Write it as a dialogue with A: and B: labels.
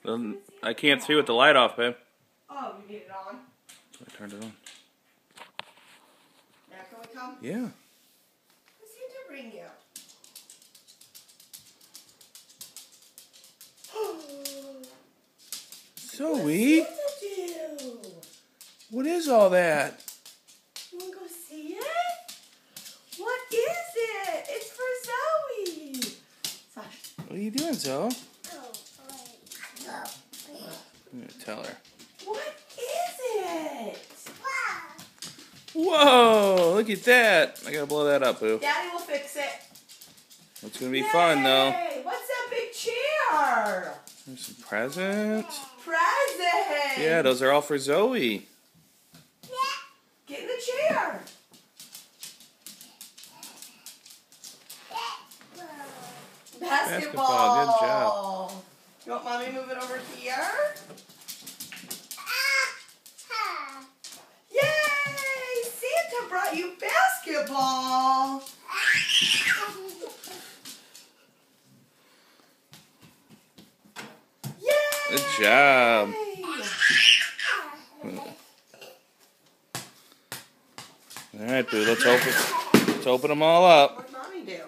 A: I can't see with the light off, babe.
B: Oh, you need it on?
A: So I turned it on.
B: Now can we come?
A: Yeah.
B: What's Santa bring you?
A: Zoe,
B: What's Santa do?
A: what is all that?
B: You want to go see it? What is it? It's for Zoe. Sash.
A: What are you doing, Zoe?
B: No.
A: I'm gonna tell her.
B: What is it?
A: Whoa! Look at that. I gotta blow that up, boo.
B: Daddy will fix it.
A: It's gonna be fun, though.
B: Yay! What's that big chair?
A: There's some presents.
B: Presents.
A: Yeah, those are all for Zoe.
B: Get in the chair.
A: Basketball, good job.
B: You want mommy to move it over here? Yay! Santa brought you basketball. Yay!
A: Good job. All right, boo. Let's open them all up.
B: What did mommy do?